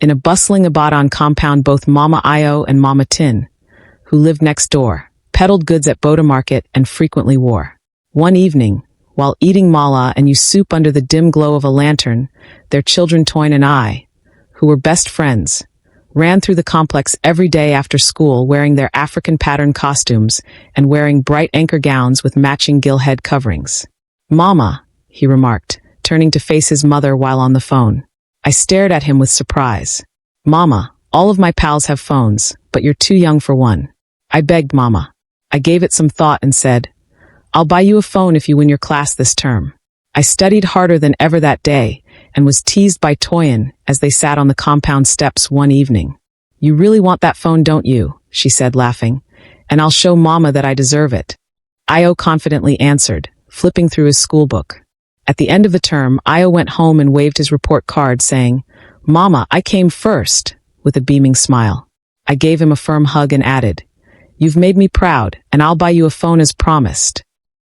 In a bustling Ibadan compound, both Mama Ayo and Mama Tin, who lived next door, peddled goods at Boda Market and frequently wore. One evening, while eating mala and soup under the dim glow of a lantern, their children Toyin and I, who were best friends, ran through the complex every day after school wearing their African pattern costumes and wearing bright anchor gowns with matching gill head coverings. "Mama," he remarked, turning to face his mother while on the phone. I stared at him with surprise. "Mama, all of my pals have phones, but you're too young for one." I begged Mama. I gave it some thought and said, "I'll buy you a phone if you win your class this term." I studied harder than ever that day and was teased by Toyin as they sat on the compound steps one evening. "You really want that phone, don't you?" she said, laughing. "And I'll show Mama that I deserve it." Ayo confidently answered, flipping through his schoolbook. At the end of the term, Ayo went home and waved his report card, saying, "Mama, I came first," with a beaming smile. I gave him a firm hug and added, "You've made me proud, and I'll buy you a phone as promised."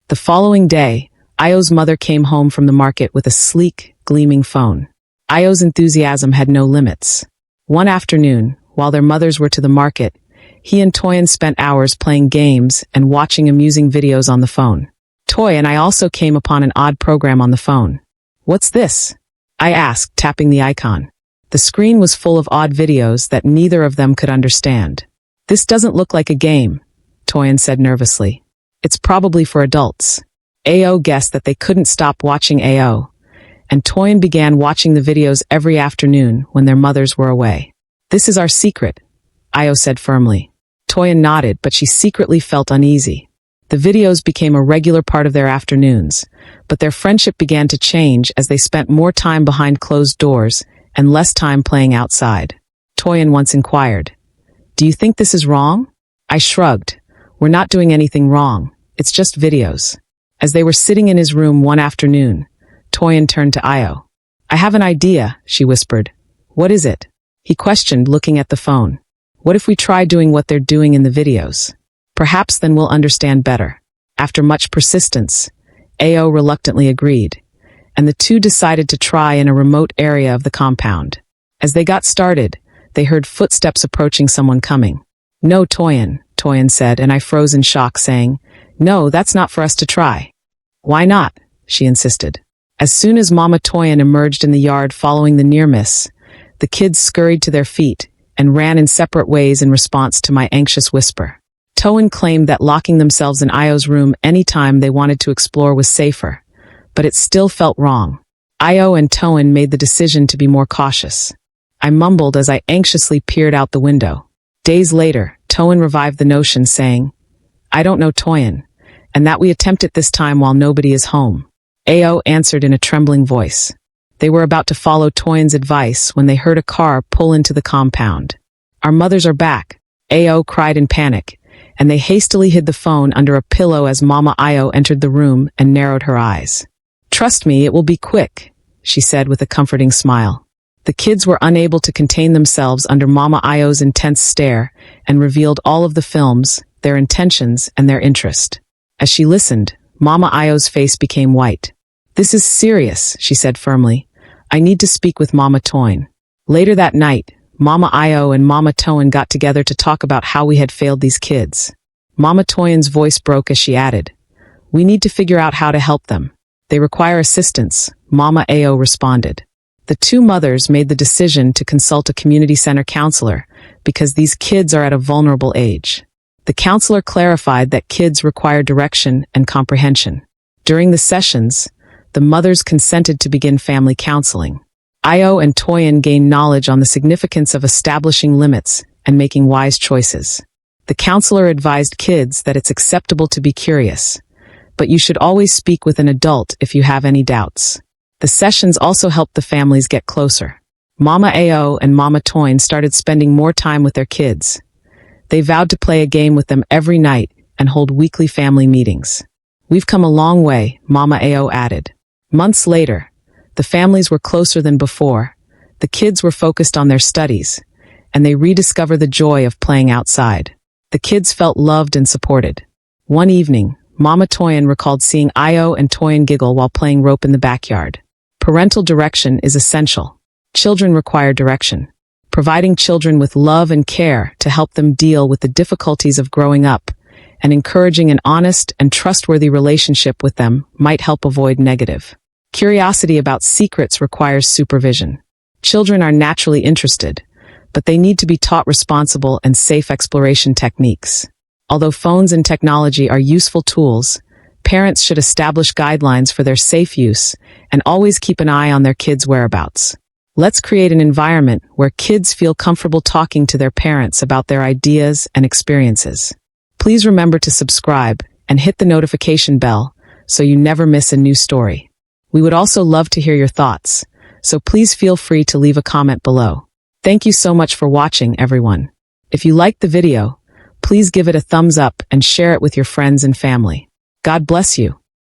The following day, Ayo's mother came home from the market with a sleek, gleaming phone. Ayo's enthusiasm had no limits. One afternoon, while their mothers were to the market, he and Toyin spent hours playing games and watching amusing videos on the phone. Toy and I also came upon an odd program on the phone. "What's this?" I asked, tapping the icon. The screen was full of odd videos that neither of them could understand. "This doesn't look like a game," Toyin said nervously. "It's probably for adults." Ayo guessed that they couldn't stop watching Ayo, and Toyin began watching the videos every afternoon when their mothers were away. "This is our secret," Ayo said firmly. Toyin nodded, but she secretly felt uneasy. The videos became a regular part of their afternoons, but their friendship began to change as they spent more time behind closed doors and less time playing outside. Toyin once inquired, "Do you think this is wrong?" I shrugged. "We're not doing anything wrong. It's just videos." As they were sitting in his room one afternoon, Toyin turned to Ayo. "I have an idea," she whispered. "What is it?" He questioned, looking at the phone. "What if we try doing what they're doing in the videos? Perhaps then we'll understand better." After much persistence, Ayo reluctantly agreed, and the two decided to try in a remote area of the compound. As they got started, they heard footsteps approaching someone coming. "No, Toyin," Toyin said, and I froze in shock, saying, "No, that's not for us to try." "Why not?" she insisted. As soon as Mama Toyin emerged in the yard following the near miss, the kids scurried to their feet and ran in separate ways in response to my anxious whisper. Toyin claimed that locking themselves in Ayo's room any time they wanted to explore was safer, but it still felt wrong. Ayo and Toyin made the decision to be more cautious. I mumbled as I anxiously peered out the window. Days later, Toyin revived the notion, saying, "I don't know Toyin, and that we attempt it this time while nobody is home." Ayo answered in a trembling voice. They were about to follow Toyin's advice when they heard a car pull into the compound. "Our mothers are back," Ayo cried in panic, and they hastily hid the phone under a pillow as Mama Ayo entered the room and narrowed her eyes. "Trust me, it will be quick," she said with a comforting smile. The kids were unable to contain themselves under Mama Ayo's intense stare and revealed all of the films, their intentions, and their interest. As she listened, Mama Ayo's face became white. "This is serious," she said firmly. "I need to speak with Mama Toyin." Later that night, Mama Ayo and Mama Toyin got together to talk about how we had failed these kids. Mama Toyin's voice broke as she added, "We need to figure out how to help them. They require assistance," Mama Ayo responded. The two mothers made the decision to consult a community center counselor because these kids are at a vulnerable age. The counselor clarified that kids require direction and comprehension. During the sessions, the mothers consented to begin family counseling. Ayo and Toyin gained knowledge on the significance of establishing limits and making wise choices. The counselor advised kids that it's acceptable to be curious, but you should always speak with an adult if you have any doubts. The sessions also helped the families get closer. Mama Ayo and Mama Toyin started spending more time with their kids. They vowed to play a game with them every night and hold weekly family meetings. "We've come a long way," Mama Ayo added. Months later, the families were closer than before, the kids were focused on their studies, and they rediscovered the joy of playing outside. The kids felt loved and supported. One evening, Mama Toyin recalled seeing Ayo and Toyin giggle while playing rope in the backyard. Parental direction is essential. Children require direction. providing children with love and care to help them deal with the difficulties of growing up, and encouraging an honest and trustworthy relationship with them might help avoid negative. Curiosity about secrets requires supervision. Children are naturally interested, but they need to be taught responsible and safe exploration techniques. Although phones and technology are useful tools, parents should establish guidelines for their safe use and always keep an eye on their kids' whereabouts. Let's create an environment where kids feel comfortable talking to their parents about their ideas and experiences. Please remember to subscribe and hit the notification bell so you never miss a new story. We would also love to hear your thoughts, so please feel free to leave a comment below. Thank you so much for watching, everyone. If you liked the video, please give it a thumbs up and share it with your friends and family. God bless you.